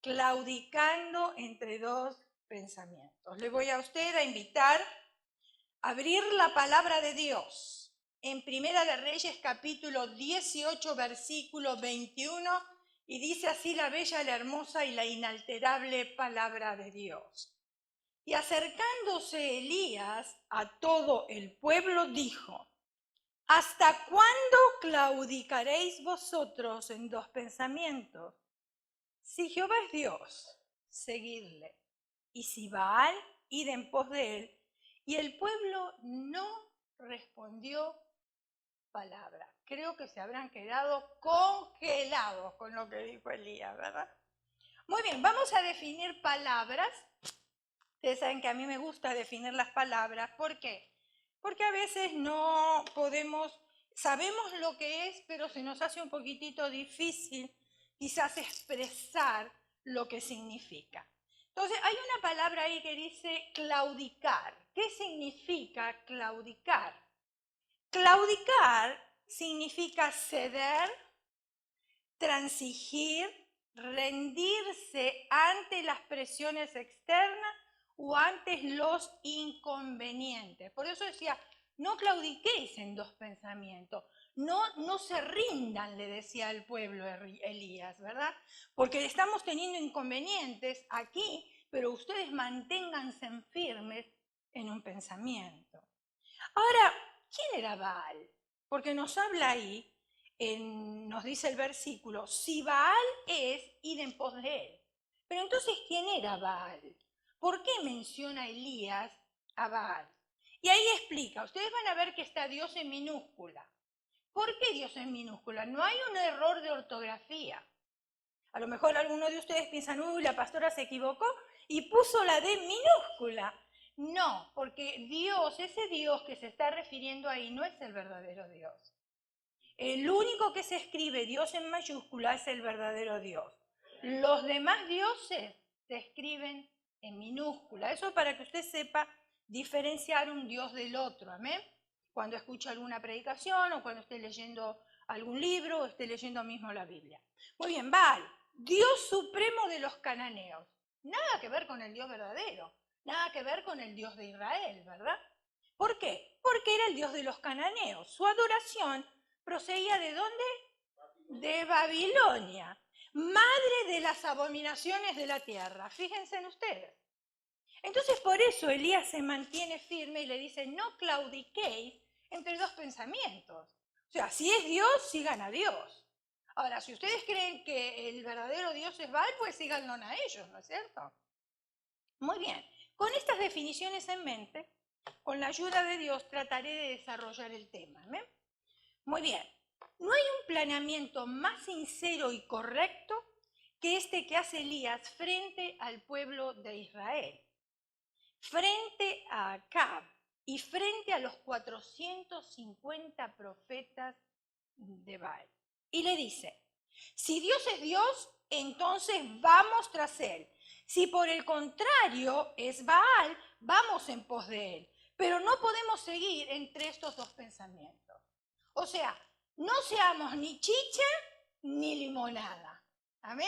claudicando entre dos pensamientos. Le voy a usted a invitar a abrir la palabra de Dios en Primera de Reyes capítulo 18 versículo 21 y dice así la bella, la hermosa y la inalterable palabra de Dios. Y acercándose Elías a todo el pueblo dijo: ¿hasta cuándo claudicaréis vosotros en dos pensamientos? Si Jehová es Dios, seguidle, y si Baal, id en pos de él. Y el pueblo no respondió palabra. Creo que se habrán quedado congelados con lo que dijo Elías, ¿verdad? Muy bien, vamos a definir palabras. Ustedes saben que a mí me gusta definir las palabras. ¿Por qué? Porque a veces no podemos, sabemos lo que es, pero se nos hace un poquitito difícil quizás expresar lo que significa. Entonces, hay una palabra ahí que dice claudicar. ¿Qué significa claudicar? Claudicar significa ceder, transigir, rendirse ante las presiones externas o ante los inconvenientes. Por eso decía, no claudiquéis en dos pensamientos, no se rindan, le decía al pueblo Elías, ¿verdad? Porque estamos teniendo inconvenientes aquí, pero ustedes manténganse firmes en un pensamiento. Ahora, ¿quién era Baal? Porque nos habla ahí, nos dice el versículo, si Baal es, id en pos de él. Pero entonces, ¿quién era Baal? ¿Por qué menciona Elías a Baal? Y ahí explica, ustedes van a ver que está Dios en minúscula. ¿Por qué Dios en minúscula? No hay un error de ortografía. A lo mejor algunos de ustedes piensan, uy, la pastora se equivocó y puso la D minúscula. No, porque Dios, ese Dios que se está refiriendo ahí, no es el verdadero Dios. El único que se escribe Dios en mayúscula es el verdadero Dios. Los demás dioses se escriben en minúscula. Eso para que usted sepa diferenciar un Dios del otro. ¿Amén? Cuando escucha alguna predicación o cuando esté leyendo algún libro o esté leyendo mismo la Biblia. Muy bien, Baal, Dios supremo de los cananeos. Nada que ver con el Dios verdadero. Nada que ver con el Dios de Israel, ¿verdad? ¿Por qué? Porque era el Dios de los cananeos. Su adoración procedía ¿de dónde? De Babilonia, madre de las abominaciones de la tierra. Fíjense en ustedes. Entonces por eso Elías se mantiene firme y le dice, no claudiquéis entre dos pensamientos. O sea, si es Dios, sigan a Dios. Ahora, si ustedes creen que el verdadero Dios es Baal, pues síganlo a ellos, ¿no es cierto? Muy bien, con estas definiciones en mente, con la ayuda de Dios trataré de desarrollar el tema. ¿eh? Muy bien, no hay un planeamiento más sincero y correcto que este que hace Elías frente al pueblo de Israel, frente a Acab y frente a los 450 profetas de Baal. Y le dice, si Dios es Dios, entonces vamos tras él. Si por el contrario es Baal, vamos en pos de él. Pero no podemos seguir entre estos dos pensamientos. O sea, no seamos ni chicha ni limonada. ¿Amén?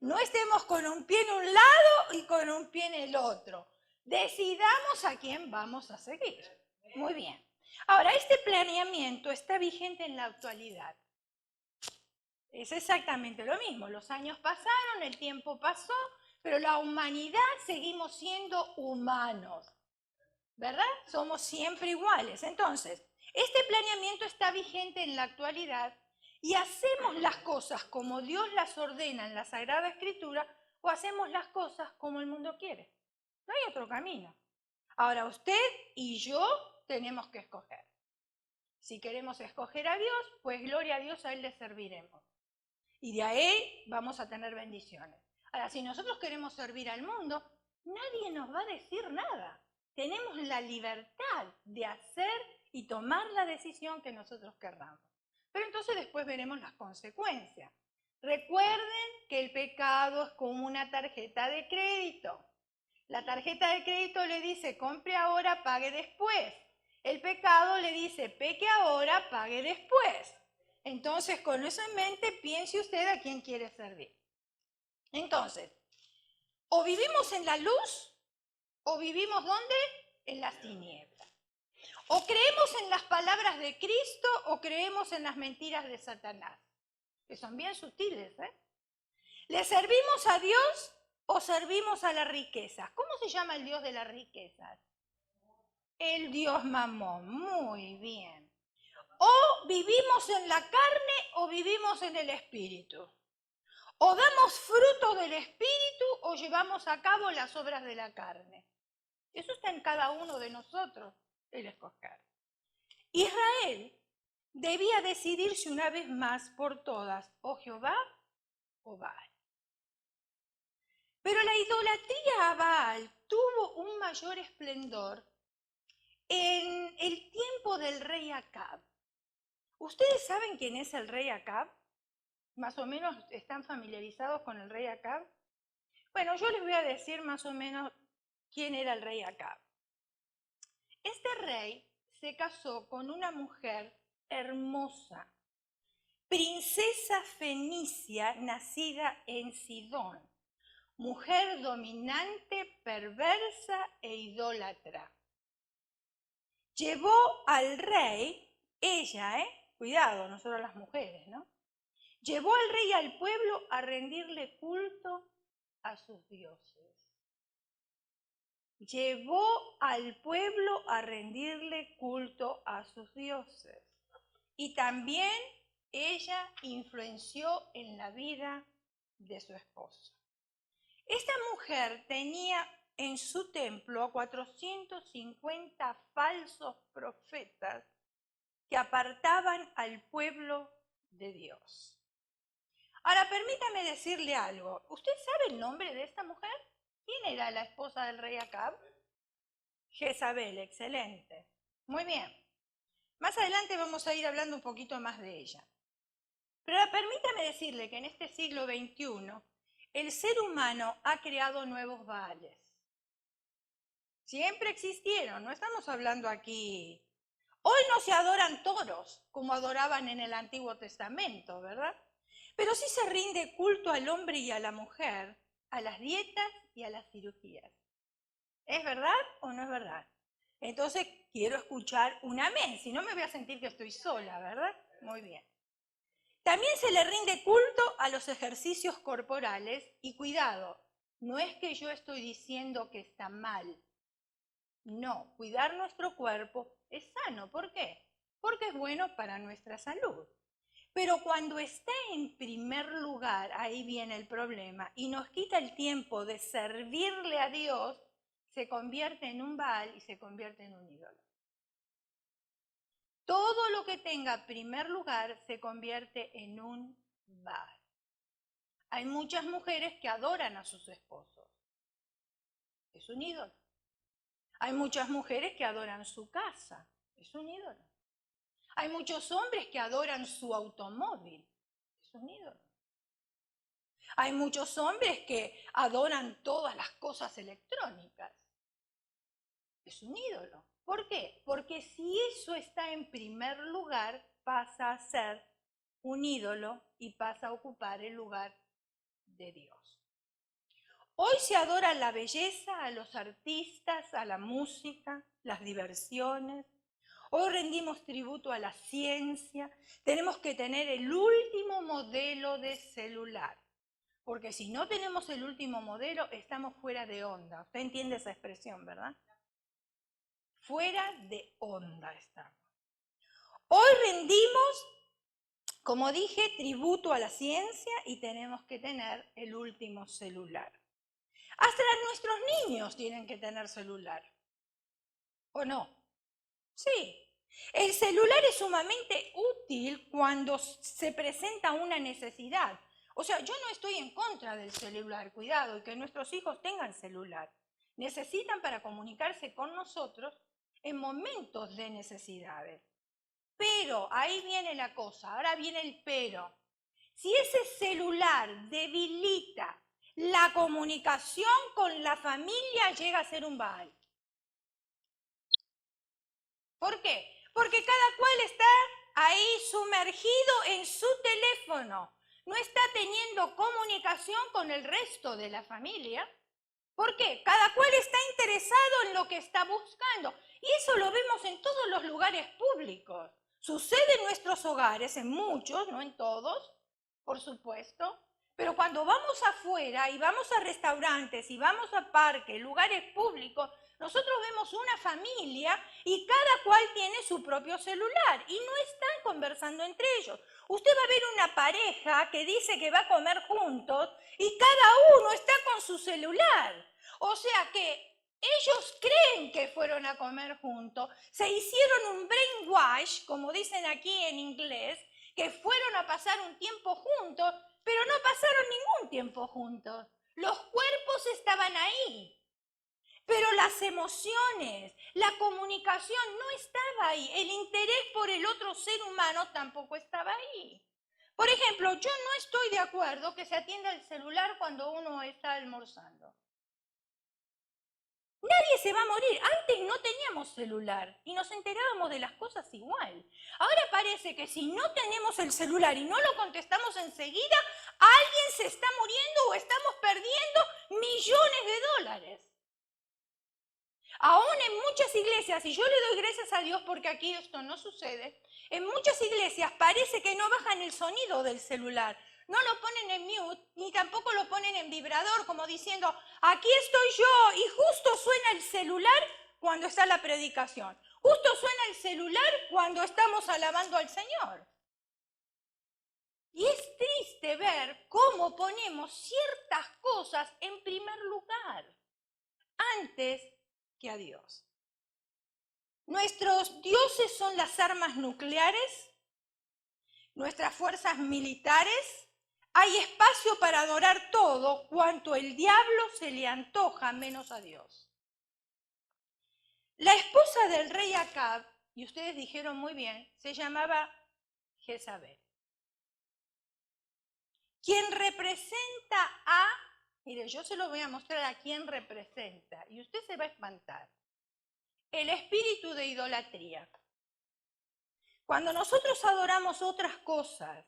No estemos con un pie en un lado y con un pie en el otro. Decidamos a quién vamos a seguir. Muy bien. Ahora, este planeamiento está vigente en la actualidad. Es exactamente lo mismo. Los años pasaron, el tiempo pasó, pero la humanidad seguimos siendo humanos. ¿Verdad? Somos siempre iguales. Entonces, este planeamiento está vigente en la actualidad y hacemos las cosas como Dios las ordena en la Sagrada Escritura o hacemos las cosas como el mundo quiere. No hay otro camino. Ahora usted y yo tenemos que escoger. Si queremos escoger a Dios, pues gloria a Dios, a Él le serviremos. Y de ahí vamos a tener bendiciones. Ahora, si nosotros queremos servir al mundo, nadie nos va a decir nada. Tenemos la libertad de hacer y tomar la decisión que nosotros querramos. Pero entonces después veremos las consecuencias. Recuerden que el pecado es como una tarjeta de crédito. La tarjeta de crédito le dice, compre ahora, pague después. El pecado le dice, peque ahora, pague después. Entonces, con eso en mente, piense usted a quién quiere servir. Entonces, o vivimos en la luz, o vivimos ¿dónde? En las tinieblas. O creemos en las palabras de Cristo, o creemos en las mentiras de Satanás, que son bien sutiles, ¿eh? ¿Le servimos a Dios o servimos a las riquezas? ¿Cómo se llama el Dios de las riquezas? El Dios Mamón, muy bien. O vivimos en la carne o vivimos en el espíritu. O damos fruto del espíritu o llevamos a cabo las obras de la carne. Eso está en cada uno de nosotros, el escoger. Israel debía decidirse una vez más por todas, o Jehová o Baal. Pero la idolatría a Baal tuvo un mayor esplendor en el tiempo del rey Acab. ¿Ustedes saben quién es el rey Acab? ¿Más o menos están familiarizados con el rey Acab? Bueno, yo les voy a decir más o menos quién era el rey Acab. Este rey se casó con una mujer hermosa, princesa fenicia nacida en Sidón, mujer dominante, perversa e idólatra. Llevó al rey, ella, cuidado, nosotros las mujeres, ¿no? Llevó al rey y al pueblo a rendirle culto a sus dioses. Llevó al pueblo a rendirle culto a sus dioses. Y también ella influenció en la vida de su esposo. Esta mujer tenía en su templo a 450 falsos profetas que apartaban al pueblo de Dios. Ahora, permítame decirle algo. ¿Usted sabe el nombre de esta mujer? ¿Quién era la esposa del rey Acab? Jezabel, excelente. Muy bien. Más adelante vamos a ir hablando un poquito más de ella. Pero permítame decirle que en este siglo XXI el ser humano ha creado nuevos Baales. Siempre existieron, no estamos hablando aquí. Hoy no se adoran toros como adoraban en el Antiguo Testamento, ¿verdad? Pero sí se rinde culto al hombre y a la mujer, a las dietas y a las cirugías. ¿Es verdad o no es verdad? Entonces quiero escuchar un amén, si no me voy a sentir que estoy sola, ¿verdad? Muy bien. También se le rinde culto a los ejercicios corporales y cuidado, no es que yo estoy diciendo que está mal. No, cuidar nuestro cuerpo es sano. ¿Por qué? Porque es bueno para nuestra salud. Pero cuando está en primer lugar, ahí viene el problema, y nos quita el tiempo de servirle a Dios, se convierte en un Baal y se convierte en un ídolo. Todo lo que tenga primer lugar se convierte en un Baal. Hay muchas mujeres que adoran a sus esposos. Es un ídolo. Hay muchas mujeres que adoran su casa. Es un ídolo. Hay muchos hombres que adoran su automóvil. Es un ídolo. Hay muchos hombres que adoran todas las cosas electrónicas. Es un ídolo. ¿Por qué? Porque si eso está en primer lugar, pasa a ser un ídolo y pasa a ocupar el lugar de Dios. Hoy se adora la belleza, a los artistas, a la música, las diversiones. Hoy rendimos tributo a la ciencia. Tenemos que tener el último modelo de celular. Porque si no tenemos el último modelo, estamos fuera de onda. Usted entiende esa expresión, ¿verdad? Fuera de onda estamos. Hoy rendimos, como dije, tributo a la ciencia y tenemos que tener el último celular. Hasta nuestros niños tienen que tener celular. ¿O no? Sí. El celular es sumamente útil cuando se presenta una necesidad. O sea, yo no estoy en contra del celular, cuidado, y que nuestros hijos tengan celular. Necesitan para comunicarse con nosotros en momentos de necesidades. Pero, ahí viene la cosa, ahora viene el pero. Si ese celular debilita la comunicación con la familia, llega a ser un Baal. ¿Por qué? Porque cada cual está ahí sumergido en su teléfono. no está teniendo comunicación con el resto de la familia. ¿Por qué? Cada cual está interesado en lo que está buscando. Y eso lo vemos en todos los lugares públicos. Sucede en nuestros hogares, en muchos, no en todos, por supuesto. Pero cuando vamos afuera y vamos a restaurantes y vamos a parques, lugares públicos, nosotros vemos una familia y cada cual tiene su propio celular y no están conversando entre ellos. Usted va a ver una pareja que dice que va a comer juntos y cada uno está con su celular. O sea que ellos creen que fueron a comer juntos, se hicieron un brainwash, como dicen aquí en inglés, que fueron a pasar un tiempo juntos, pero no pasaron ningún tiempo juntos. Los cuerpos estaban ahí, pero las emociones, la comunicación no estaba ahí. El interés por el otro ser humano tampoco estaba ahí. Por ejemplo, yo no estoy de acuerdo que se atienda el celular cuando uno está almorzando. Nadie se va a morir. Antes no teníamos celular y nos enterábamos de las cosas igual. Ahora parece que si no tenemos el celular y no lo contestamos enseguida, alguien se está muriendo o estamos perdiendo millones de dólares. Aún en muchas iglesias, y yo le doy gracias a Dios porque aquí esto no sucede, en muchas iglesias parece que no bajan el sonido del celular. No lo ponen en mute, ni tampoco lo ponen en vibrador, como diciendo, aquí estoy yo, y justo suena el celular cuando está la predicación. Justo suena el celular cuando estamos alabando al Señor. Y es triste ver cómo ponemos ciertas cosas en primer lugar, antes que a Dios. Nuestros dioses son las armas nucleares, nuestras fuerzas militares. Hay espacio para adorar todo cuanto el diablo se le antoja, menos a Dios. La esposa del rey Acab, y ustedes dijeron muy bien, se llamaba Jezabel. Quien representa a, mire, yo se lo voy a mostrar a quién representa, y usted se va a espantar. El espíritu de idolatría. Cuando nosotros adoramos otras cosas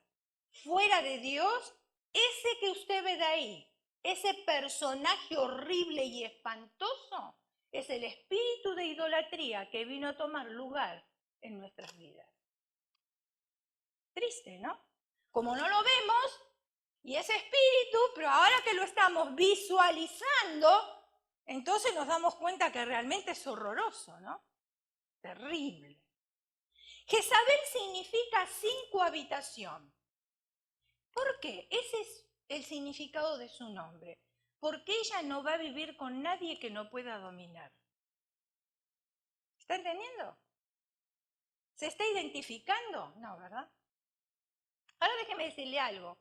fuera de Dios, ese que usted ve de ahí, ese personaje horrible y espantoso, es el espíritu de idolatría que vino a tomar lugar en nuestras vidas. Triste, ¿no? Como no lo vemos, y ese espíritu, pero ahora que lo estamos visualizando, entonces nos damos cuenta que realmente es horroroso, ¿no? Terrible. Jezabel significa sin cohabitación. ¿Por qué? Ese es el significado de su nombre. Porque ella no va a vivir con nadie que no pueda dominar. ¿Está entendiendo? ¿Se está identificando? No, ¿verdad? Ahora déjeme decirle algo.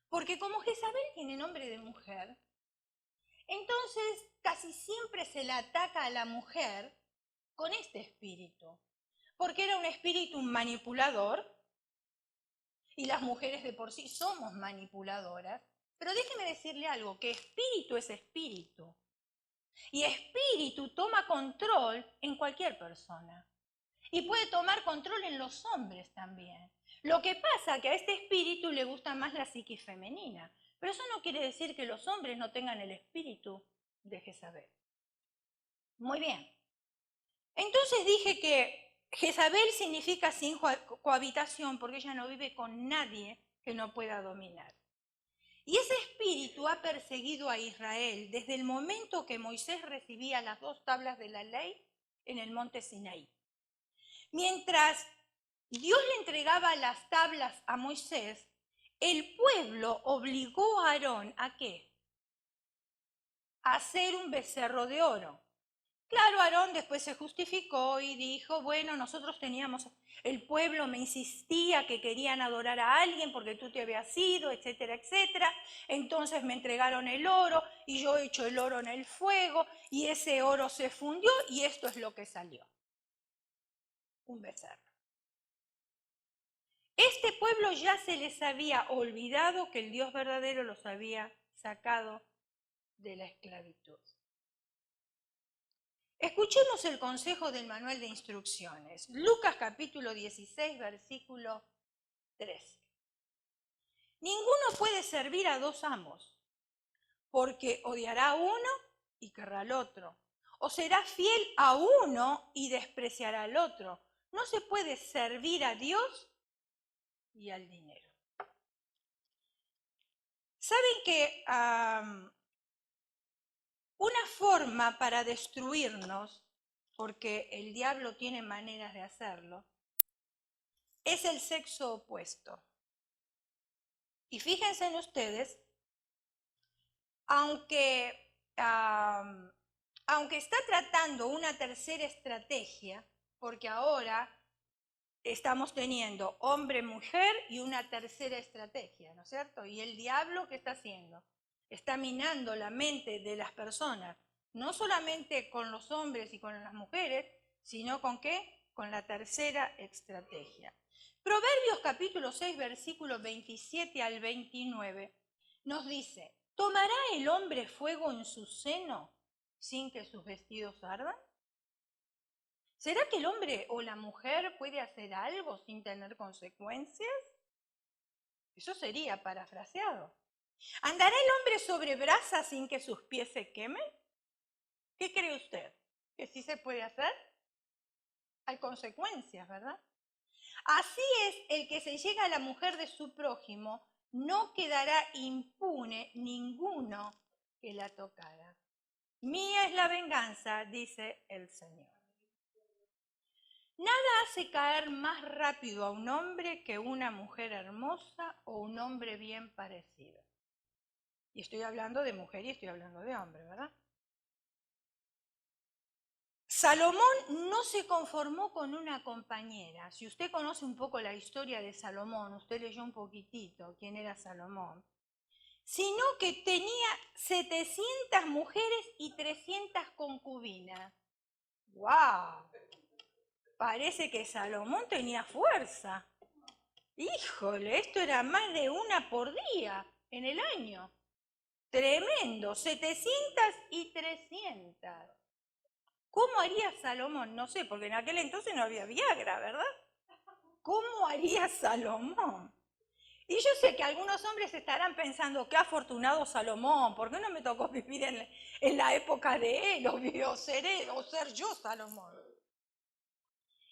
Porque como Jezabel tiene nombre de mujer, entonces casi siempre se le ataca a la mujer con este espíritu. Porque era un espíritu manipulador, y las mujeres de por sí somos manipuladoras, pero déjeme decirle algo, que espíritu es espíritu. Y espíritu toma control en cualquier persona. Y puede tomar control en los hombres también. Lo que pasa es que a este espíritu le gusta más la psiquis femenina. Pero eso no quiere decir que los hombres no tengan el espíritu de Jezabel. Muy bien. Entonces dije que Jezabel significa sin cohabitación porque ella no vive con nadie que no pueda dominar. Y ese espíritu ha perseguido a Israel desde el momento que Moisés recibía las 2 tablas de la ley en el monte Sinaí. Mientras Dios le entregaba las tablas a Moisés, el pueblo obligó a Aarón ¿a qué? A hacer un becerro de oro. Claro, Aarón después se justificó y dijo, bueno, nosotros teníamos, el pueblo me insistía que querían adorar a alguien porque tú te habías ido, etcétera, etcétera. Entonces me entregaron el oro y yo echo el oro en el fuego y ese oro se fundió y esto es lo que salió. Un becerro. Este pueblo ya se les había olvidado que el Dios verdadero los había sacado de la esclavitud. Escuchemos el consejo del manual de instrucciones. Lucas capítulo 16, versículo 13. Ninguno puede servir a dos amos, porque odiará a uno y querrá al otro, o será fiel a uno y despreciará al otro. No se puede servir a Dios y al dinero. ¿Saben que una forma para destruirnos, porque el diablo tiene maneras de hacerlo, es el sexo opuesto? Y fíjense en ustedes, aunque está tratando una tercera estrategia, porque ahora estamos teniendo hombre-mujer y una tercera estrategia, ¿no es cierto? Y el diablo, ¿qué está haciendo? Está minando la mente de las personas, no solamente con los hombres y con las mujeres, sino ¿con qué? Con la tercera estrategia. Proverbios capítulo 6, versículos 27 al 29, nos dice, ¿tomará el hombre fuego en su seno sin que sus vestidos ardan? ¿Será que el hombre o la mujer puede hacer algo sin tener consecuencias? Eso sería parafraseado. ¿Andará el hombre sobre brasas sin que sus pies se quemen? ¿Qué cree usted? ¿Que sí se puede hacer? Hay consecuencias, ¿verdad? Así es, el que se llega a la mujer de su prójimo, no quedará impune ninguno que la tocara. Mía es la venganza, dice el Señor. Nada hace caer más rápido a un hombre que una mujer hermosa o un hombre bien parecido. Y estoy hablando de mujer y estoy hablando de hombre, ¿verdad? Salomón no se conformó con una compañera. Si usted conoce un poco la historia de Salomón, usted leyó un poquitito quién era Salomón, sino que tenía 700 mujeres y 300 concubinas. ¡Wow! Parece que Salomón tenía fuerza. Híjole, esto era más de una por día en el año. Tremendo, 700 y 300. ¿Cómo haría Salomón? No sé, porque en aquel entonces no había Viagra, ¿verdad? ¿Cómo haría Salomón? Y yo sé que algunos hombres estarán pensando, qué afortunado Salomón, ¿por qué no me tocó vivir en la época de él, o ser yo Salomón?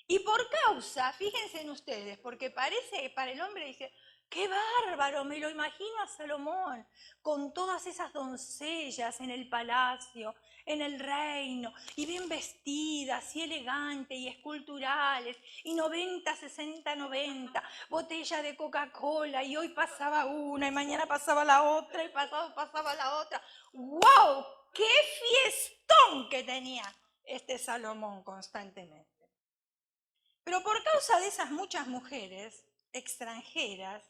Y por causa, fíjense en ustedes, porque parece que para el hombre dice, qué bárbaro, me lo imagino a Salomón, con todas esas doncellas en el palacio, en el reino, y bien vestidas, y elegantes, y esculturales, y 90, 60, 90, botella de Coca-Cola, y hoy pasaba una, y mañana pasaba la otra, y pasado pasaba la otra. ¡Wow! ¡Qué fiestón que tenía este Salomón constantemente! Pero por causa de esas muchas mujeres extranjeras,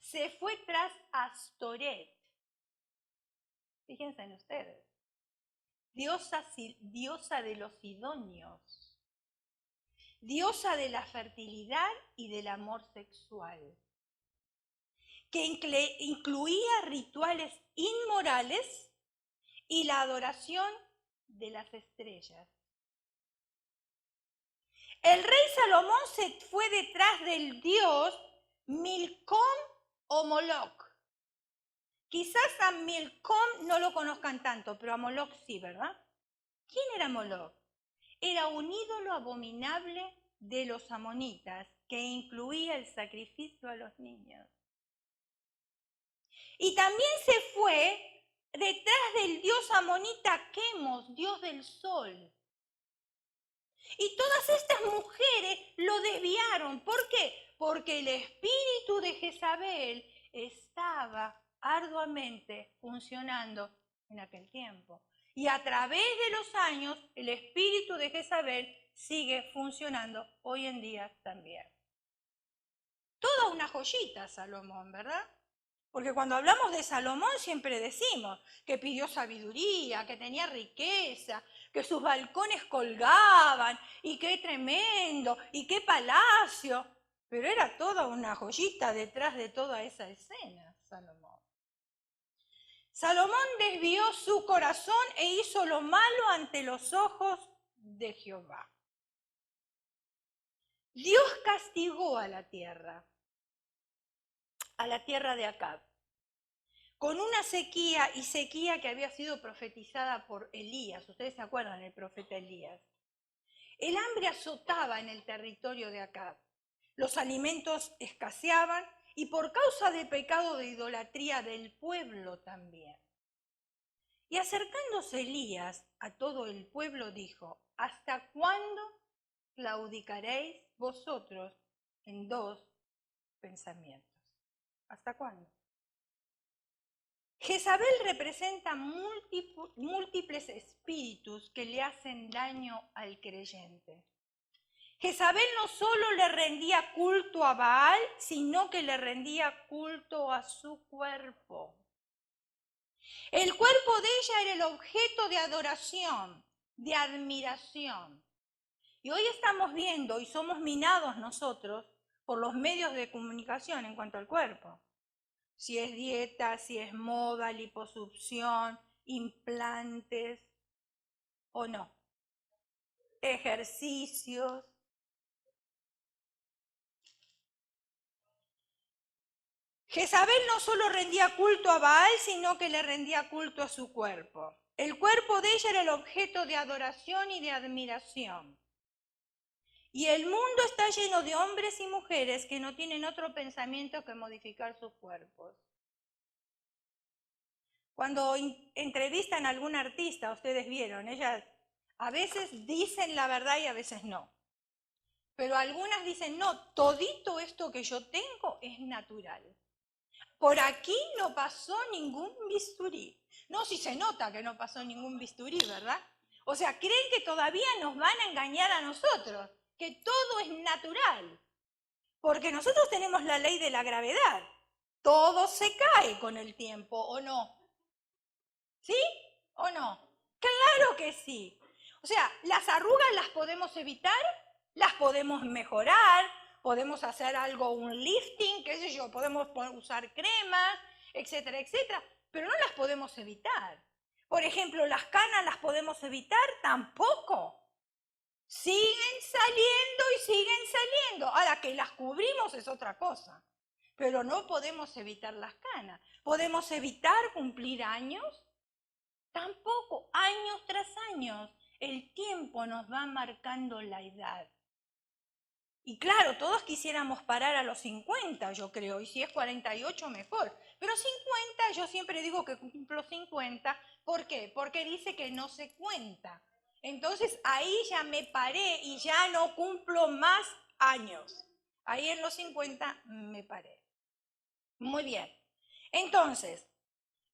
se fue tras Astoret. Fíjense en ustedes. Diosa de los idóneos. Diosa de la fertilidad y del amor sexual. Que incluía rituales inmorales y la adoración de las estrellas. El rey Salomón se fue detrás del dios Milcom o Moloch. Quizás a Milcom no lo conozcan tanto, pero a Moloch sí, ¿verdad? ¿Quién era Moloch? Era un ídolo abominable de los amonitas que incluía el sacrificio a los niños. Y también se fue detrás del dios amonita Quemos, dios del sol. Y todas estas mujeres lo desviaron. ¿Por qué? Porque el espíritu de Jezabel estaba arduamente funcionando en aquel tiempo. Y a través de los años, el espíritu de Jezabel sigue funcionando hoy en día también. Toda una joyita, Salomón, ¿verdad? Porque cuando hablamos de Salomón siempre decimos que pidió sabiduría, que tenía riqueza, que sus balcones colgaban, y qué tremendo, y qué palacio. Pero era toda una joyita detrás de toda esa escena, Salomón. Salomón desvió su corazón e hizo lo malo ante los ojos de Jehová. Dios castigó a la tierra. a la tierra de Acab, con una sequía que había sido profetizada por Elías. Ustedes se acuerdan del profeta Elías. El hambre azotaba en el territorio de Acab. Los alimentos escaseaban y por causa del pecado de idolatría del pueblo también. Y acercándose Elías a todo el pueblo dijo: ¿hasta cuándo claudicaréis vosotros en dos pensamientos? ¿Hasta cuándo? Jezabel representa múltiples espíritus que le hacen daño al creyente. Jezabel no solo le rendía culto a Baal, sino que le rendía culto a su cuerpo. El cuerpo de ella era el objeto de adoración, de admiración. Y hoy estamos viendo y somos minados nosotros por los medios de comunicación en cuanto al cuerpo. Si es dieta, si es moda, liposucción, implantes o no, ejercicios. Jezabel no solo rendía culto a Baal, sino que le rendía culto a su cuerpo. El cuerpo de ella era el objeto de adoración y de admiración. Y el mundo está lleno de hombres y mujeres que no tienen otro pensamiento que modificar sus cuerpos. Cuando entrevistan a algún artista, ustedes vieron, ellas a veces dicen la verdad y a veces no. Pero algunas dicen, no, todito esto que yo tengo es natural. Por aquí no pasó ningún bisturí. No, si se nota que no pasó ningún bisturí, ¿verdad? O sea, creen que todavía nos van a engañar a nosotros, que todo es natural. Porque nosotros tenemos la ley de la gravedad. Todo se cae con el tiempo, ¿o no? ¿Sí o no? Claro que sí. O sea, las arrugas las podemos evitar, las podemos mejorar, podemos hacer algo, un lifting, qué sé yo, podemos usar cremas, etcétera, etcétera, pero no las podemos evitar. Por ejemplo, las canas las podemos evitar, tampoco. Siguen saliendo y siguen saliendo. Ahora que las cubrimos es otra cosa. Pero no podemos evitar las canas. ¿Podemos evitar cumplir años? Tampoco, años tras años. El tiempo nos va marcando la edad. Y claro, todos quisiéramos parar a los 50, yo creo, y si es 48 mejor. Pero 50, yo siempre digo que cumplo 50, ¿por qué? Porque dice que no se cuenta. Entonces ahí ya me paré y ya no cumplo más años. Ahí en los 50 me paré. Muy bien. Entonces,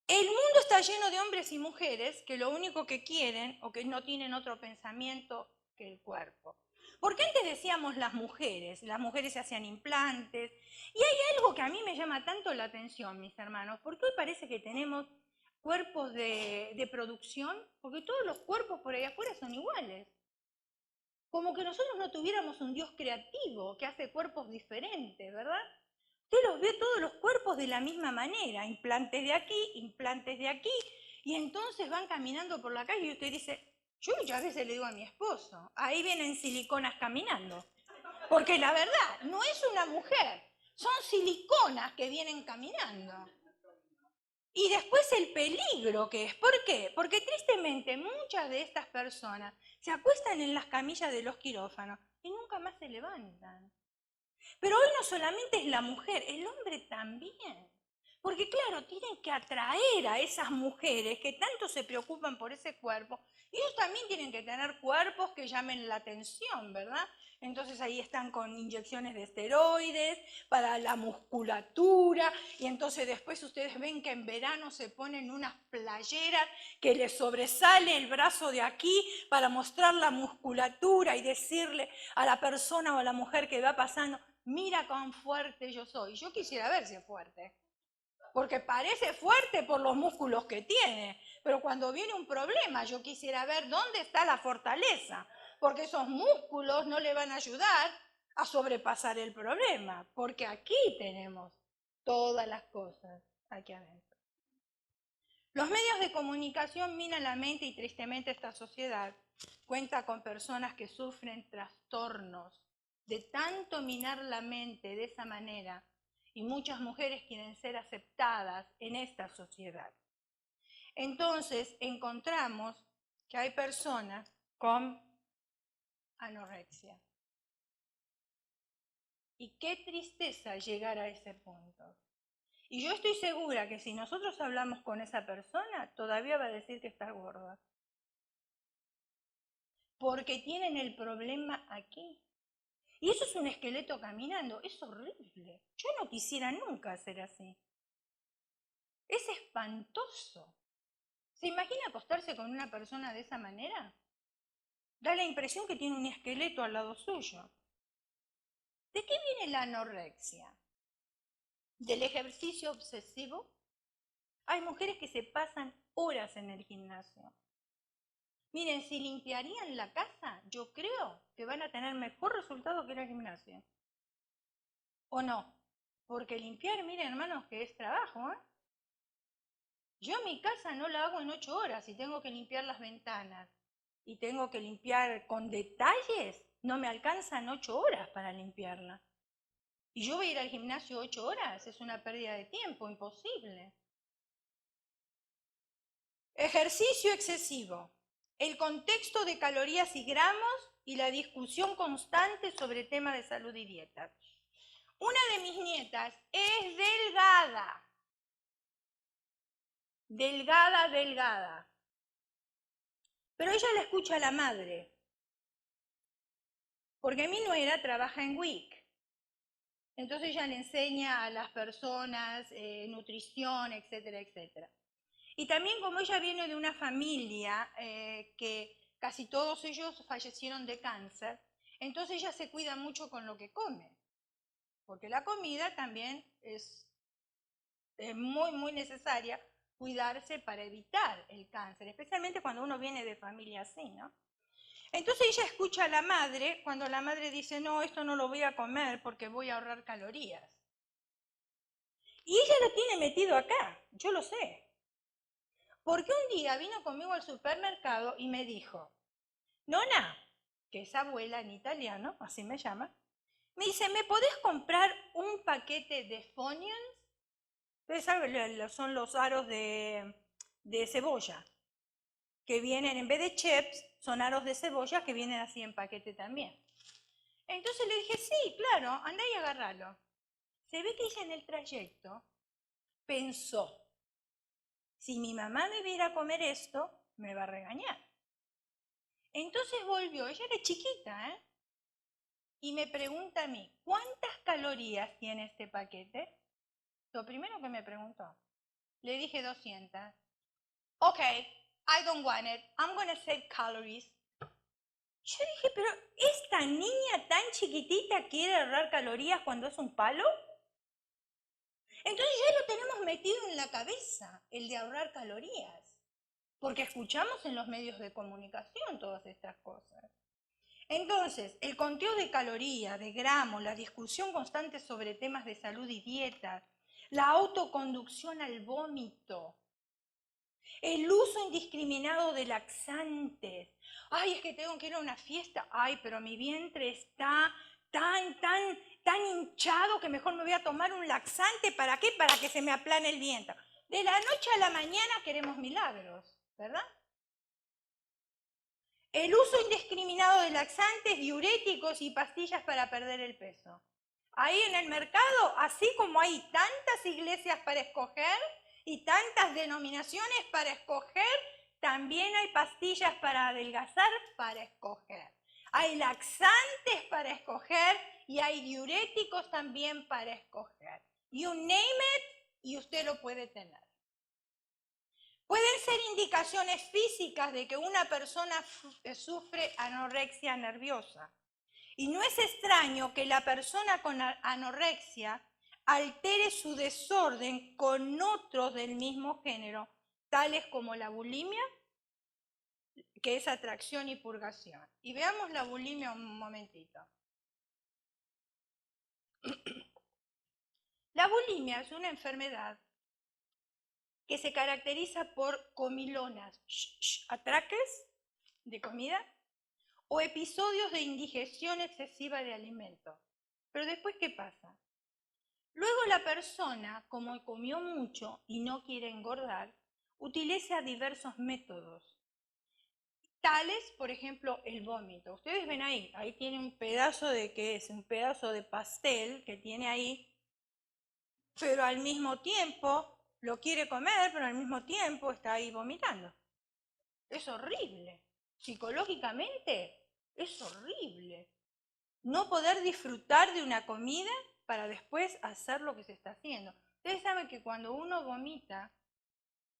el mundo está lleno de hombres y mujeres que lo único que quieren o que no tienen otro pensamiento que el cuerpo. Porque antes decíamos las mujeres se hacían implantes. Y hay algo que a mí me llama tanto la atención, mis hermanos, porque hoy parece que tenemos cuerpos de producción, porque todos los cuerpos por ahí afuera son iguales. Como que nosotros no tuviéramos un Dios creativo que hace cuerpos diferentes, ¿verdad? Usted los ve todos los cuerpos de la misma manera, implantes de aquí, y entonces van caminando por la calle y usted dice, yo muchas veces le digo a mi esposo, ahí vienen siliconas caminando, porque la verdad, no es una mujer, son siliconas que vienen caminando. Y después el peligro que es, ¿por qué? Porque tristemente muchas de estas personas se acuestan en las camillas de los quirófanos y nunca más se levantan. Pero hoy no solamente es la mujer, el hombre también. Porque claro, tienen que atraer a esas mujeres que tanto se preocupan por ese cuerpo. Y ellos también tienen que tener cuerpos que llamen la atención, ¿verdad? Entonces ahí están con inyecciones de esteroides para la musculatura. Y entonces después ustedes ven que en verano se ponen unas playeras que les sobresale el brazo de aquí para mostrar la musculatura y decirle a la persona o a la mujer que va pasando, mira cuán fuerte yo soy. Yo quisiera ver si es fuerte, porque parece fuerte por los músculos que tiene, pero cuando viene un problema yo quisiera ver dónde está la fortaleza, porque esos músculos no le van a ayudar a sobrepasar el problema, porque aquí tenemos todas las cosas aquí adentro. Los medios de comunicación minan la mente y tristemente esta sociedad cuenta con personas que sufren trastornos de tanto minar la mente de esa manera y muchas mujeres quieren ser aceptadas en esta sociedad. Entonces encontramos que hay personas con anorexia. Y qué tristeza llegar a ese punto. Y yo estoy segura que si nosotros hablamos con esa persona, todavía va a decir que está gorda. Porque tienen el problema aquí. Y eso es un esqueleto caminando, es horrible. Yo no quisiera nunca ser así. Es espantoso. ¿Se imagina acostarse con una persona de esa manera? Da la impresión que tiene un esqueleto al lado suyo. ¿De qué viene la anorexia? ¿Del ejercicio obsesivo? Hay mujeres que se pasan horas en el gimnasio. Miren, si limpiarían la casa, yo creo que van a tener mejor resultado que en el gimnasio. ¿O no? Porque limpiar, miren hermanos, que es trabajo, ¿eh? Yo mi casa no la hago en 8 horas y tengo que limpiar las ventanas y tengo que limpiar con detalles, no me alcanzan 8 horas para limpiarla. Y yo voy a ir al gimnasio 8 horas, es una pérdida de tiempo, imposible. Ejercicio excesivo. El contexto de calorías y gramos y la discusión constante sobre temas de salud y dieta. Una de mis nietas es delgada. Delgada. Pero ella la escucha a la madre. Porque mi nuera trabaja en WIC. Entonces ella le enseña a las personas nutrición, etcétera, etcétera. Y también como ella viene de una familia que casi todos ellos fallecieron de cáncer, entonces ella se cuida mucho con lo que come. Porque la comida también es muy, muy necesaria cuidarse para evitar el cáncer, especialmente cuando uno viene de familia así, ¿no? Entonces ella escucha a la madre cuando la madre dice, no, esto no lo voy a comer porque voy a ahorrar calorías. Y ella lo tiene metido acá, yo lo sé. Porque un día vino conmigo al supermercado y me dijo, Nona, que es abuela en italiano, así me llama, me dice, ¿me podés comprar un paquete de Funyuns? Ustedes saben, son los aros de cebolla, que vienen, en vez de chips, son aros de cebolla que vienen así en paquete también. Entonces le dije, sí, claro, andá y agárralo. Se ve que ella en el trayecto pensó, si mi mamá me viera a comer esto, me va a regañar. Entonces volvió, ella era chiquita, ¿eh? Y me pregunta a mí, ¿cuántas calorías tiene este paquete? Lo primero que me preguntó. Le dije 200. Ok, I don't want it. I'm going to save calories. Yo dije, pero ¿esta niña tan chiquitita quiere ahorrar calorías cuando es un palo? Entonces ya lo tenemos metido en la cabeza, el de ahorrar calorías. Porque escuchamos en los medios de comunicación todas estas cosas. Entonces, el conteo de calorías, de gramos, la discusión constante sobre temas de salud y dieta, la autoconducción al vómito, el uso indiscriminado de laxantes. Ay, es que tengo que ir a una fiesta. Ay, pero mi vientre está tan hinchado que mejor me voy a tomar un laxante. ¿Para qué? Para que se me aplane el vientre. De la noche a la mañana queremos milagros, ¿verdad? El uso indiscriminado de laxantes, diuréticos y pastillas para perder el peso. Ahí en el mercado, así como hay tantas iglesias para escoger y tantas denominaciones para escoger, también hay pastillas para adelgazar para escoger. Hay laxantes para escoger y hay diuréticos también para escoger. You name it y usted lo puede tener. Pueden ser indicaciones físicas de que una persona sufre anorexia nerviosa. Y no es extraño que la persona con anorexia altere su desorden con otros del mismo género, tales como la bulimia, que es atracción y purgación. Y veamos la bulimia un momentito. La bulimia es una enfermedad que se caracteriza por comilonas, atraques de comida, o episodios de indigestión excesiva de alimentos. Pero después, ¿qué pasa? Luego la persona, como comió mucho y no quiere engordar, utiliza diversos métodos. Tales, por ejemplo, el vómito. Ustedes ven ahí tiene un pedazo de, ¿qué es? Un pedazo de pastel que tiene ahí, pero al mismo tiempo lo quiere comer, pero al mismo tiempo está ahí vomitando. Es horrible. Psicológicamente es horrible. No poder disfrutar de una comida para después hacer lo que se está haciendo. Ustedes saben que cuando uno vomita,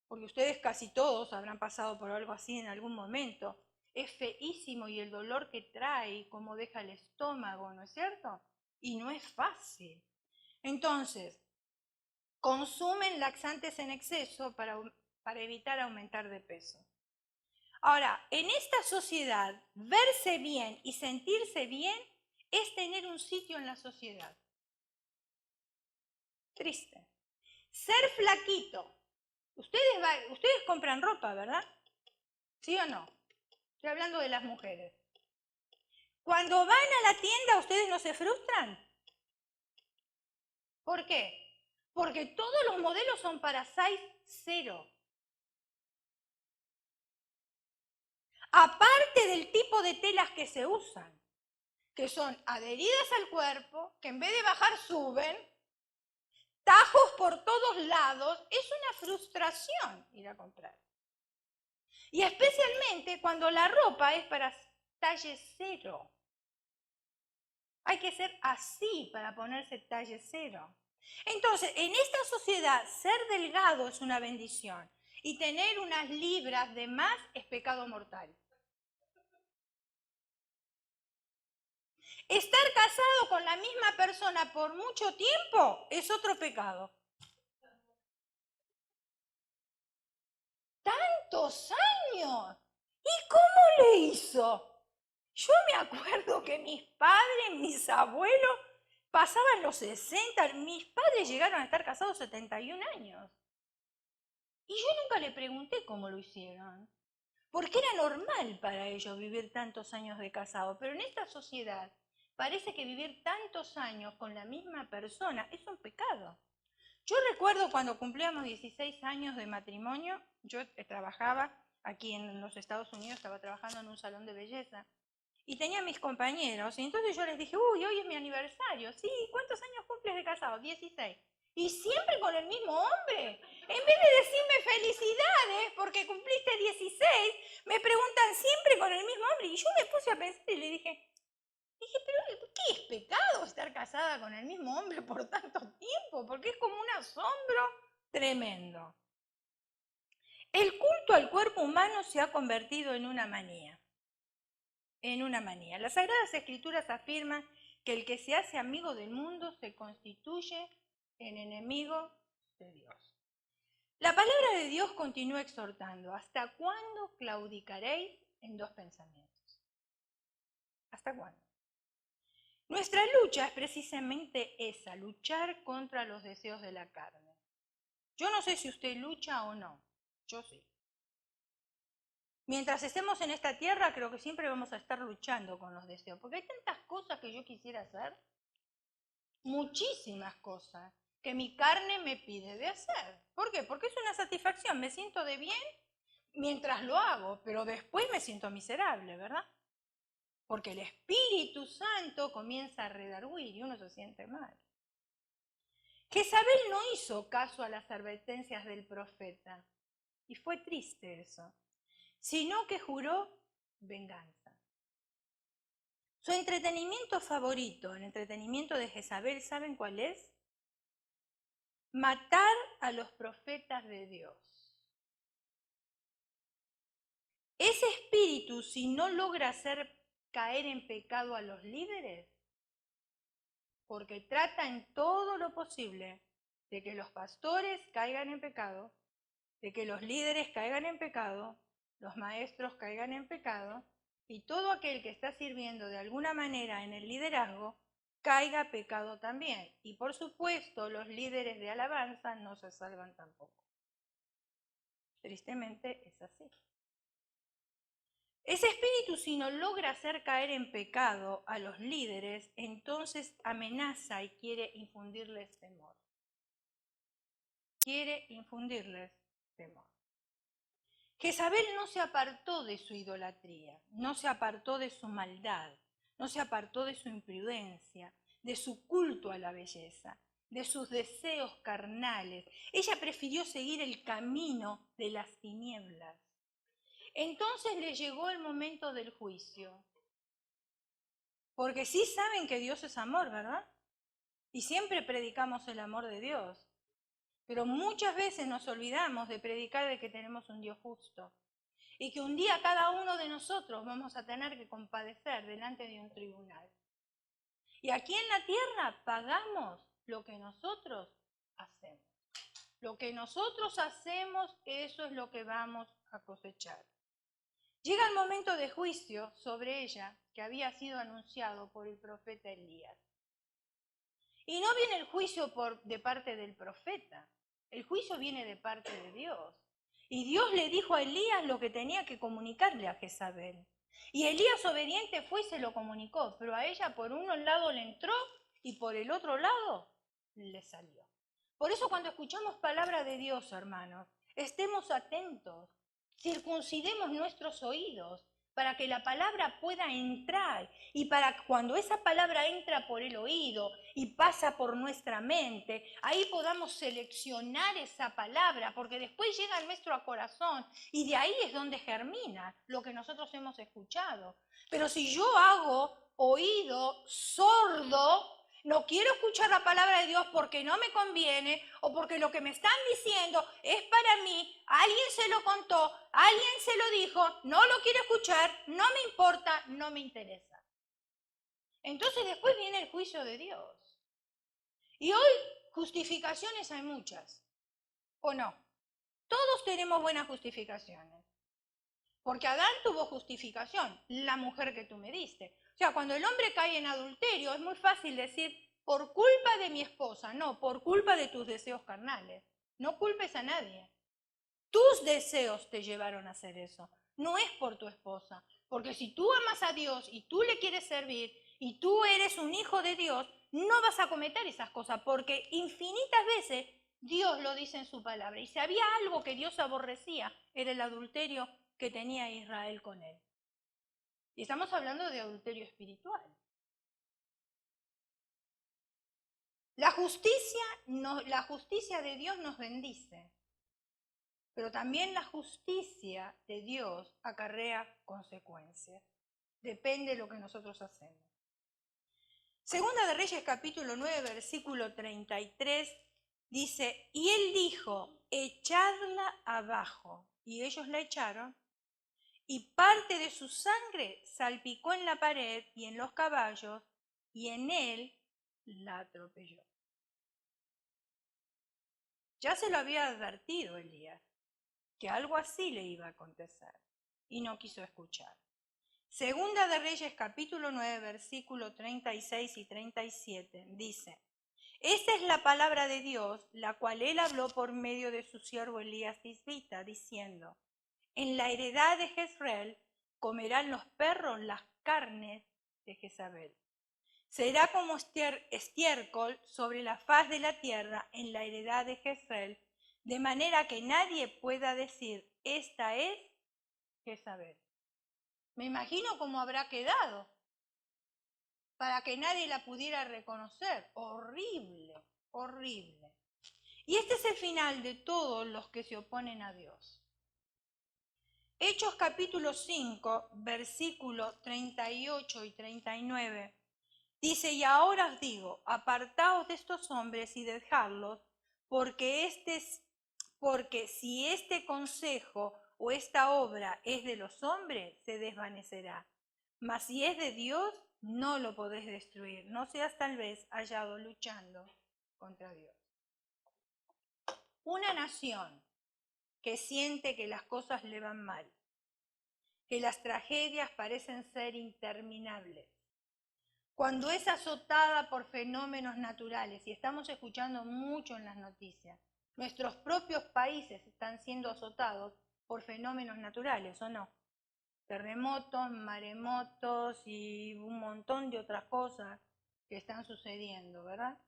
porque ustedes casi todos habrán pasado por algo así en algún momento, es feísimo y el dolor que trae y cómo deja el estómago, ¿no es cierto? Y no es fácil. Entonces, consumen laxantes en exceso para evitar aumentar de peso. Ahora, en esta sociedad, verse bien y sentirse bien es tener un sitio en la sociedad. Triste. Ser flaquito. Ustedes compran ropa, ¿verdad? ¿Sí o no? Estoy hablando de las mujeres. Cuando van a la tienda, ¿ustedes no se frustran? ¿Por qué? Porque todos los modelos son para size 0. Aparte del tipo de telas que se usan, que son adheridas al cuerpo, que en vez de bajar suben, tajos por todos lados, es una frustración ir a comprar. Y especialmente cuando la ropa es para talle 0. Hay que ser así para ponerse talle 0. Entonces, en esta sociedad, ser delgado es una bendición y tener unas libras de más es pecado mortal. Estar casado con la misma persona por mucho tiempo es otro pecado. ¡Tantos años! ¿Y cómo le hizo? Yo me acuerdo que mis padres, mis abuelos, pasaban los 60, mis padres llegaron a estar casados 71 años. Y yo nunca le pregunté cómo lo hicieron, porque era normal para ellos vivir tantos años de casado, pero en esta sociedad parece que vivir tantos años con la misma persona es un pecado. Yo recuerdo cuando cumplíamos 16 años de matrimonio, yo trabajaba aquí en los Estados Unidos, estaba trabajando en un salón de belleza, y tenía mis compañeros, y entonces yo les dije, uy, hoy es mi aniversario. Sí, ¿cuántos años cumples de casado? 16. ¿Y siempre con el mismo hombre? En vez de decirme felicidades porque cumpliste 16, me preguntan siempre con el mismo hombre. Y yo me puse a pensar y le dije, pero ¿qué es pecado estar casada con el mismo hombre por tanto tiempo? Porque es como un asombro tremendo. El culto al cuerpo humano se ha convertido en una manía. Las Sagradas Escrituras afirman que el que se hace amigo del mundo se constituye en enemigo de Dios. La palabra de Dios continúa exhortando, ¿hasta cuándo claudicaréis en dos pensamientos? ¿Hasta cuándo? Nuestra lucha es precisamente esa, luchar contra los deseos de la carne. Yo no sé si usted lucha o no, yo sí. Mientras estemos en esta tierra, creo que siempre vamos a estar luchando con los deseos, porque hay tantas cosas que yo quisiera hacer, muchísimas cosas, que mi carne me pide de hacer. ¿Por qué? Porque es una satisfacción, me siento de bien mientras lo hago, pero después me siento miserable, ¿verdad? Porque el Espíritu Santo comienza a redarguir y uno se siente mal. Jezabel no hizo caso a las advertencias del profeta, y fue triste eso, sino que juró venganza. Su entretenimiento favorito, el entretenimiento de Jezabel, ¿saben cuál es? Matar a los profetas de Dios. Ese espíritu, si no logra hacer caer en pecado a los líderes, porque trata en todo lo posible de que los pastores caigan en pecado, de que los líderes caigan en pecado, los maestros caigan en pecado, y todo aquel que está sirviendo de alguna manera en el liderazgo caiga pecado también. Y por supuesto, los líderes de alabanza no se salvan tampoco. Tristemente es así. Ese espíritu, si no logra hacer caer en pecado a los líderes, entonces amenaza y quiere infundirles temor. Quiere infundirles temor. Jezabel no se apartó de su idolatría, no se apartó de su maldad, no se apartó de su imprudencia, de su culto a la belleza, de sus deseos carnales. Ella prefirió seguir el camino de las tinieblas. Entonces le llegó el momento del juicio. Porque sí saben que Dios es amor, ¿verdad? Y siempre predicamos el amor de Dios. Pero muchas veces nos olvidamos de predicar de que tenemos un Dios justo. Y que un día cada uno de nosotros vamos a tener que compadecer delante de un tribunal. Y aquí en la tierra pagamos lo que nosotros hacemos. Lo que nosotros hacemos, eso es lo que vamos a cosechar. Llega el momento de juicio sobre ella que había sido anunciado por el profeta Elías. Y no viene el juicio de parte del profeta, el juicio viene de parte de Dios. Y Dios le dijo a Elías lo que tenía que comunicarle a Jezabel. Y Elías obediente fue y se lo comunicó, pero a ella por un lado le entró y por el otro lado le salió. Por eso cuando escuchamos palabra de Dios, hermanos, estemos atentos, circuncidemos nuestros oídos para que la palabra pueda entrar y para que cuando esa palabra entra por el oído y pasa por nuestra mente, ahí podamos seleccionar esa palabra, porque después llega a nuestro corazón y de ahí es donde germina lo que nosotros hemos escuchado. Pero si yo hago oído sordo, no quiero escuchar la palabra de Dios porque no me conviene o porque lo que me están diciendo es para mí, alguien se lo contó, alguien se lo dijo, no lo quiero escuchar, no me importa, no me interesa. Entonces después viene el juicio de Dios. Y hoy justificaciones hay muchas, ¿o no? Todos tenemos buenas justificaciones. Porque Adán tuvo justificación, la mujer que tú me diste. O sea, cuando el hombre cae en adulterio es muy fácil decir, por culpa de mi esposa, no, por culpa de tus deseos carnales. No culpes a nadie. Tus deseos te llevaron a hacer eso, no es por tu esposa. Porque si tú amas a Dios y tú le quieres servir y tú eres un hijo de Dios, no vas a cometer esas cosas, porque infinitas veces Dios lo dice en su palabra. Y si había algo que Dios aborrecía, era el adulterio que tenía Israel con él. Y estamos hablando de adulterio espiritual. La justicia de Dios nos bendice, pero también la justicia de Dios acarrea consecuencias. Depende de lo que nosotros hacemos. Segunda de Reyes capítulo 9, versículo 33, dice, y él dijo, echadla abajo. Y ellos la echaron, y parte de su sangre salpicó en la pared y en los caballos, y en él la atropelló. Ya se lo había advertido Elías, que algo así le iba a acontecer, y no quiso escuchar. Segunda de Reyes capítulo 9, versículo 36 y 37, dice, esta es la palabra de Dios, la cual él habló por medio de su siervo Elías Tisbita, diciendo, en la heredad de Jezreel comerán los perros las carnes de Jezabel. Será como estiércol sobre la faz de la tierra en la heredad de Jezreel, de manera que nadie pueda decir, esta es Jezabel. Me imagino cómo habrá quedado, para que nadie la pudiera reconocer. Horrible, horrible. Y este es el final de todos los que se oponen a Dios. Hechos capítulo 5, versículos 38 y 39, dice, y ahora os digo, apartaos de estos hombres y dejadlos, porque si este consejo o esta obra es de los hombres, se desvanecerá. Mas si es de Dios, no lo podéis destruir. No seas tal vez hallado luchando contra Dios. Una nación que siente que las cosas le van mal, que las tragedias parecen ser interminables, cuando es azotada por fenómenos naturales, y estamos escuchando mucho en las noticias, nuestros propios países están siendo azotados por fenómenos naturales, ¿o no? terremotos, maremotos y un montón de otras cosas que están sucediendo, ¿verdad?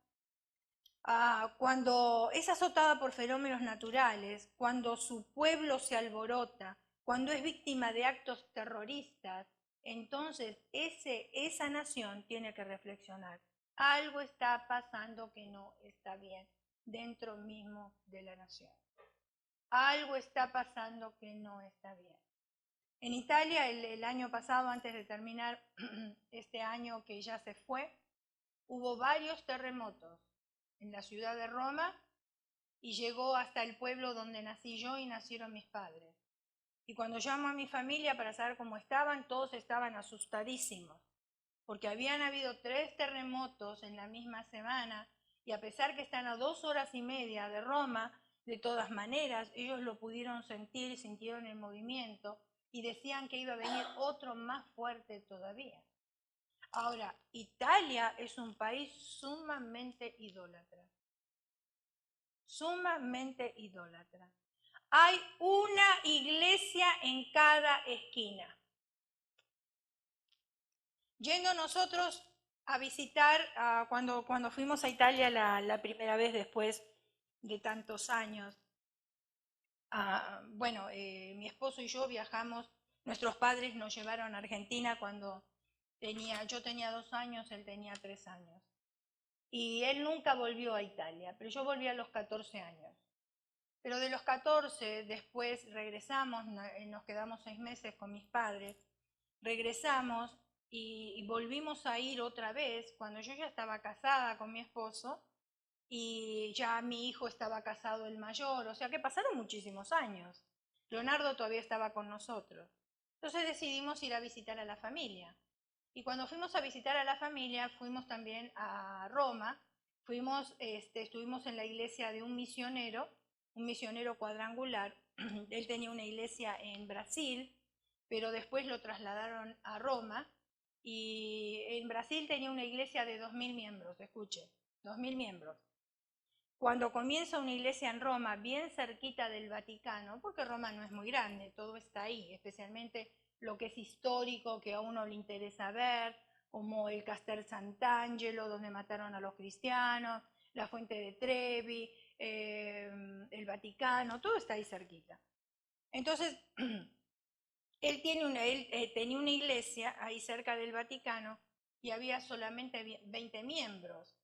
Cuando es azotada por fenómenos naturales, cuando su pueblo se alborota, cuando es víctima de actos terroristas, entonces esa nación tiene que reflexionar. Algo está pasando que no está bien dentro mismo de la nación. Algo está pasando que no está bien. En Italia, el año pasado, antes de terminar este año que ya se fue, hubo varios terremotos en la ciudad de Roma y llegó hasta el pueblo donde nací yo y nacieron mis padres. Y cuando llamo a mi familia para saber cómo estaban, todos estaban asustadísimos, porque habían habido 3 terremotos en la misma semana y a pesar que están a 2 horas y media de Roma, de todas maneras ellos lo pudieron sentir, sintieron el movimiento y decían que iba a venir otro más fuerte todavía. Ahora, Italia es un país sumamente idólatra. Sumamente idólatra. Hay una iglesia en cada esquina. Yendo nosotros a visitar, cuando fuimos a Italia la primera vez después de tantos años, mi esposo y yo viajamos, nuestros padres nos llevaron a Argentina cuando yo tenía 2 años, él tenía 3 años. Y él nunca volvió a Italia, pero yo volví a los 14 años. Pero de los 14 después regresamos, nos quedamos 6 meses con mis padres, regresamos y volvimos a ir otra vez cuando yo ya estaba casada con mi esposo y ya mi hijo estaba casado el mayor, o sea que pasaron muchísimos años. Leonardo todavía estaba con nosotros. Entonces decidimos ir a visitar a la familia. Y cuando fuimos a visitar a la familia, fuimos también a Roma, estuvimos en la iglesia de un misionero cuadrangular. Él tenía una iglesia en Brasil, pero después lo trasladaron a Roma y en Brasil tenía una iglesia de 2000 miembros, escuche, 2000 miembros. Cuando comienza una iglesia en Roma, bien cerquita del Vaticano, porque Roma no es muy grande, todo está ahí, especialmente lo que es histórico, que a uno le interesa ver, como el Castel Sant'Angelo, donde mataron a los cristianos, la Fuente de Trevi, el Vaticano, todo está ahí cerquita. Entonces, él tenía una iglesia ahí cerca del Vaticano y había solamente 20 miembros.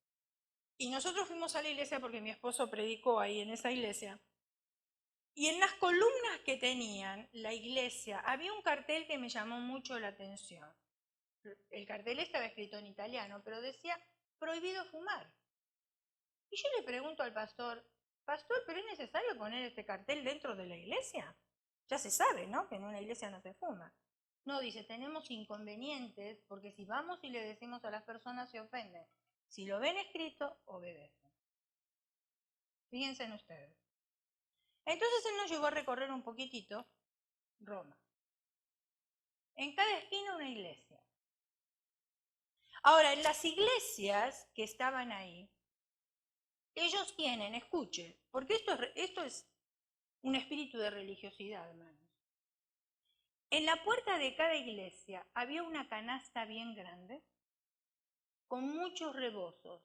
Y nosotros fuimos a la iglesia porque mi esposo predicó ahí en esa iglesia. Y en las columnas que tenían la iglesia había un cartel que me llamó mucho la atención. El cartel estaba escrito en italiano, pero decía prohibido fumar. Y yo le pregunto al pastor, ¿pero es necesario poner este cartel dentro de la iglesia? Ya se sabe, ¿no? Que en una iglesia no se fuma. No, dice, tenemos inconvenientes porque si vamos y le decimos a las personas se ofenden. Si lo ven escrito, obedecen. Fíjense en ustedes. Entonces él nos llevó a recorrer un poquitito Roma. En cada esquina una iglesia. Ahora, en las iglesias que estaban ahí, ellos tienen, escuchen, porque esto es un espíritu de religiosidad, hermanos. En la puerta de cada iglesia había una canasta bien grande con muchos rebozos.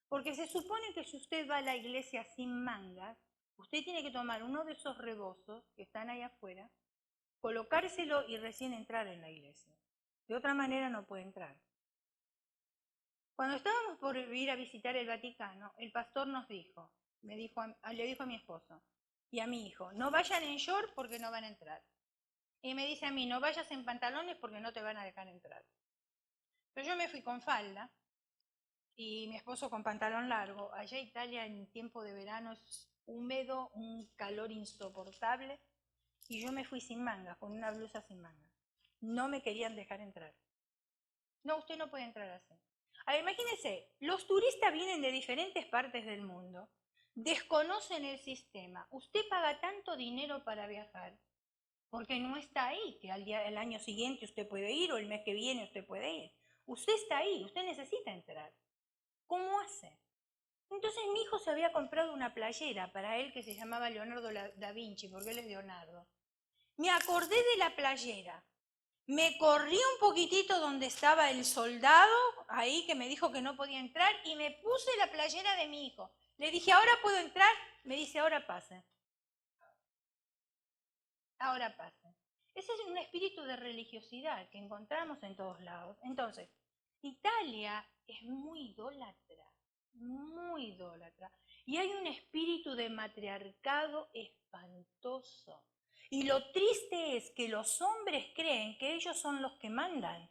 Porque se supone que si usted va a la iglesia sin mangas, usted tiene que tomar uno de esos rebozos que están ahí afuera, colocárselo y recién entrar en la iglesia. De otra manera no puede entrar. Cuando estábamos por ir a visitar el Vaticano, el pastor nos dijo, le dijo a mi esposo y a mi hijo, no vayan en short porque no van a entrar. Y me dice a mí, no vayas en pantalones porque no te van a dejar entrar. Pero yo me fui con falda y mi esposo con pantalón largo. Allá en Italia en tiempo de verano es húmedo, un calor insoportable. Y yo me fui sin mangas, con una blusa sin mangas. No me querían dejar entrar. No, usted no puede entrar así. A ver, imagínense, los turistas vienen de diferentes partes del mundo, desconocen el sistema. Usted paga tanto dinero para viajar, porque no está ahí, que el año siguiente usted puede ir o el mes que viene usted puede ir. Usted está ahí, usted necesita entrar. ¿Cómo hace? Entonces mi hijo se había comprado una playera para él que se llamaba Leonardo da Vinci, porque él es Leonardo. Me acordé de la playera. Me corrí un poquitito donde estaba el soldado, ahí que me dijo que no podía entrar, y me puse la playera de mi hijo. Le dije, ¿ahora puedo entrar? Me dice, ahora pase. Ahora pase. Ese es un espíritu de religiosidad que encontramos en todos lados. Entonces, Italia es muy idólatra, muy idólatra. Y hay un espíritu de matriarcado espantoso. Y lo triste es que los hombres creen que ellos son los que mandan.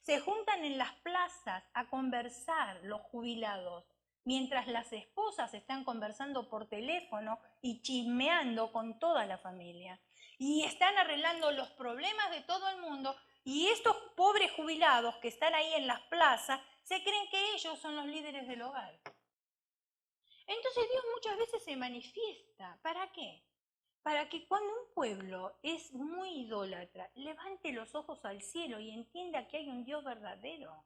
Se juntan en las plazas a conversar los jubilados, mientras las esposas están conversando por teléfono y chismeando con toda la familia. Y están arreglando los problemas de todo el mundo, y estos pobres jubilados que están ahí en las plazas se creen que ellos son los líderes del hogar. Entonces Dios muchas veces se manifiesta. ¿Para qué? Para que cuando un pueblo es muy idólatra, levante los ojos al cielo y entienda que hay un Dios verdadero.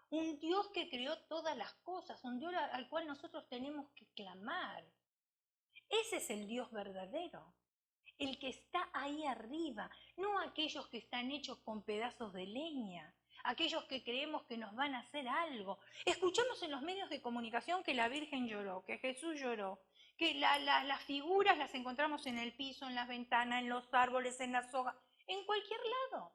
Un Dios que creó todas las cosas, un Dios al cual nosotros tenemos que clamar. Ese es el Dios verdadero, el que está ahí arriba, no aquellos que están hechos con pedazos de leña, aquellos que creemos que nos van a hacer algo. Escuchamos en los medios de comunicación que la Virgen lloró, que Jesús lloró, que las figuras las encontramos en el piso, en las ventanas, en los árboles, en la soga, en cualquier lado.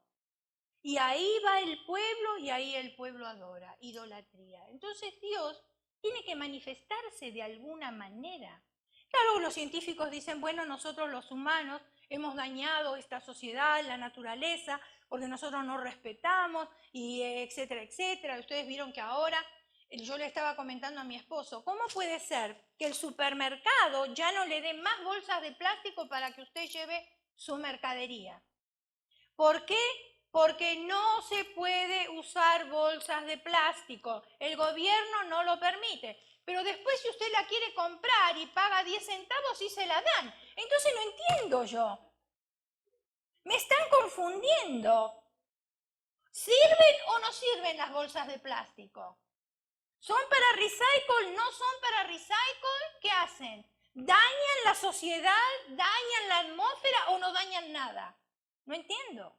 Y ahí va el pueblo y ahí el pueblo adora, idolatría. Entonces Dios tiene que manifestarse de alguna manera. Claro, los científicos dicen, bueno, nosotros los humanos hemos dañado esta sociedad, la naturaleza, porque nosotros no respetamos, y etcétera, etcétera. Ustedes vieron que ahora, yo le estaba comentando a mi esposo, ¿cómo puede ser que el supermercado ya no le dé más bolsas de plástico para que usted lleve su mercadería? ¿Por qué? Porque no se puede usar bolsas de plástico. El gobierno no lo permite. Pero después si usted la quiere comprar y paga 10 centavos, sí se la dan. Entonces no entiendo yo. Me están confundiendo. ¿Sirven o no sirven las bolsas de plástico? ¿Son para recycle? ¿No son para recycle? ¿Qué hacen? ¿Dañan la sociedad? ¿Dañan la atmósfera o no dañan nada? No entiendo.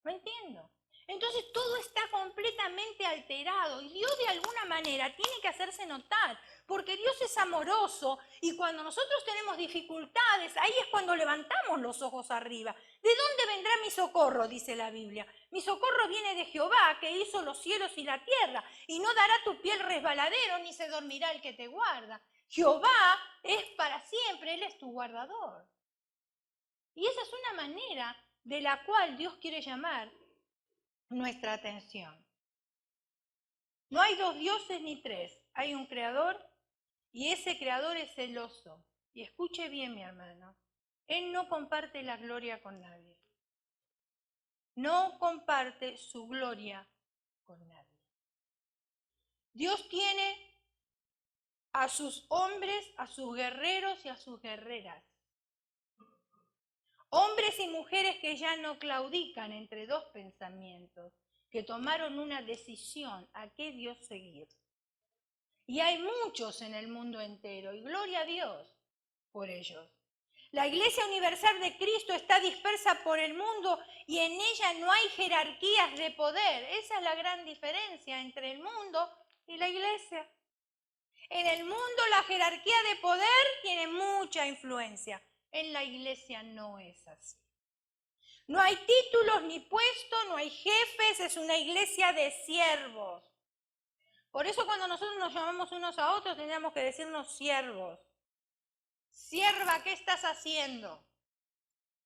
No entiendo. Entonces todo está completamente alterado y Dios de alguna manera tiene que hacerse notar, porque Dios es amoroso y cuando nosotros tenemos dificultades, ahí es cuando levantamos los ojos arriba. ¿De dónde vendrá mi socorro? Dice la Biblia. Mi socorro viene de Jehová, que hizo los cielos y la tierra, y no dará tu piel resbaladero, ni se dormirá el que te guarda. Jehová es para siempre, Él es tu guardador. Y esa es una manera de la cual Dios quiere llamar nuestra atención. No hay dos dioses ni tres, hay un creador y ese creador es celoso. Y escuche bien, mi hermano, Él no comparte la gloria con nadie. No comparte su gloria con nadie. Dios tiene a sus hombres, a sus guerreros y a sus guerreras. Hombres y mujeres que ya no claudican entre dos pensamientos, que tomaron una decisión a qué Dios seguir. Y hay muchos en el mundo entero, y gloria a Dios por ellos. La Iglesia Universal de Cristo está dispersa por el mundo y en ella no hay jerarquías de poder. Esa es la gran diferencia entre el mundo y la Iglesia. En el mundo la jerarquía de poder tiene mucha influencia. En la Iglesia no es así. No hay títulos ni puestos, no hay jefes, es una iglesia de siervos. Por eso cuando nosotros nos llamamos unos a otros tendríamos que decirnos siervos. Sierva, ¿qué estás haciendo?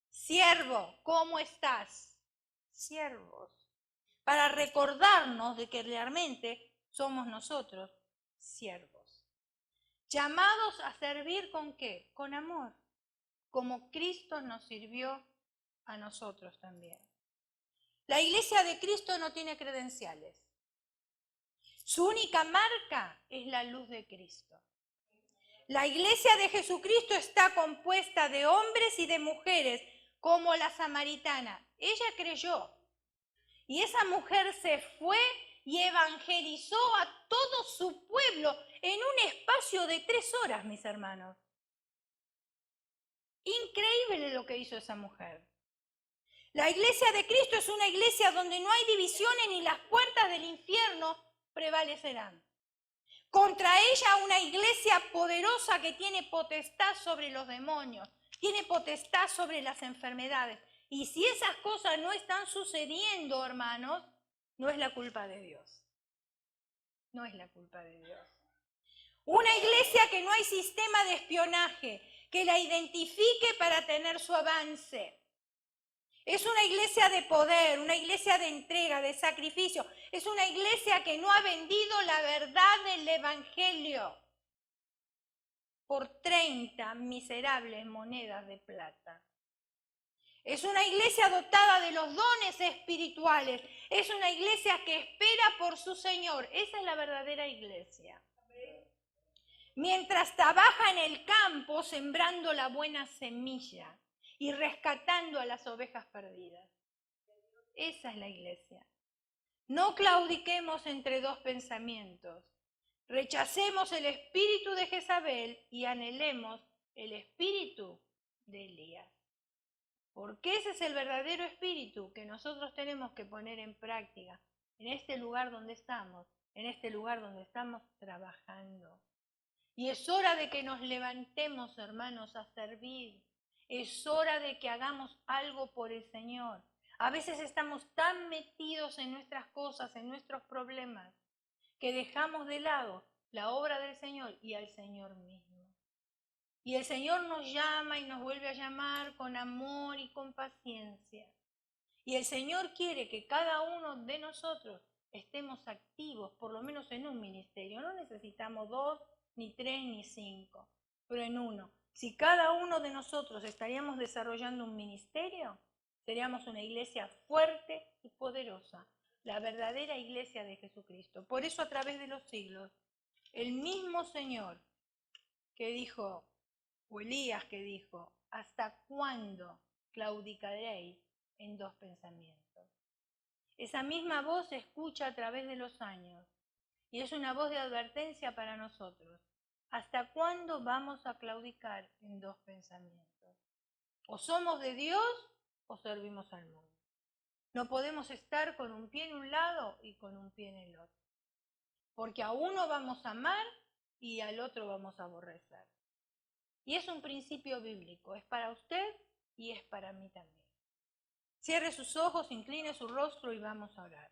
Siervo, ¿cómo estás? Siervos. Para recordarnos de que realmente somos nosotros siervos. Llamados a servir ¿con qué? Con amor. Como Cristo nos sirvió a nosotros también. La iglesia de Cristo no tiene credenciales. Su única marca es la luz de Cristo. La iglesia de Jesucristo está compuesta de hombres y de mujeres, como la samaritana. Ella creyó. Y esa mujer se fue y evangelizó a todo su pueblo en un espacio de 3 horas, mis hermanos. Increíble lo que hizo esa mujer. La iglesia de Cristo es una iglesia donde no hay divisiones ni las puertas del infierno prevalecerán. Contra ella una iglesia poderosa que tiene potestad sobre los demonios, tiene potestad sobre las enfermedades. Y si esas cosas no están sucediendo, hermanos, no es la culpa de Dios. No es la culpa de Dios. Una iglesia que no hay sistema de espionaje, que la identifique para tener su avance. Es una iglesia de poder, una iglesia de entrega, de sacrificio. Es una iglesia que no ha vendido la verdad del Evangelio por 30 miserables monedas de plata. Es una iglesia dotada de los dones espirituales. Es una iglesia que espera por su Señor. Esa es la verdadera iglesia. Mientras trabaja en el campo sembrando la buena semilla y rescatando a las ovejas perdidas. Esa es la iglesia. No claudiquemos entre dos pensamientos. Rechacemos el espíritu de Jezabel y anhelemos el espíritu de Elías. Porque ese es el verdadero espíritu que nosotros tenemos que poner en práctica en este lugar donde estamos trabajando. Y es hora de que nos levantemos, hermanos, a servir. Es hora de que hagamos algo por el Señor. A veces estamos tan metidos en nuestras cosas, en nuestros problemas, que dejamos de lado la obra del Señor y al Señor mismo. Y el Señor nos llama y nos vuelve a llamar con amor y con paciencia. Y el Señor quiere que cada uno de nosotros estemos activos, por lo menos en un ministerio. No necesitamos 2, ni 3, ni 5, pero en uno. Si cada uno de nosotros estaríamos desarrollando un ministerio, seríamos una iglesia fuerte y poderosa, la verdadera iglesia de Jesucristo. Por eso a través de los siglos, el mismo Señor que dijo, o Elías que dijo, ¿hasta cuándo claudicaréis en dos pensamientos? Esa misma voz se escucha a través de los años y es una voz de advertencia para nosotros. ¿Hasta cuándo vamos a claudicar en dos pensamientos? O somos de Dios o servimos al mundo. No podemos estar con un pie en un lado y con un pie en el otro. Porque a uno vamos a amar y al otro vamos a aborrecer. Y es un principio bíblico, es para usted y es para mí también. Cierre sus ojos, incline su rostro y vamos a orar.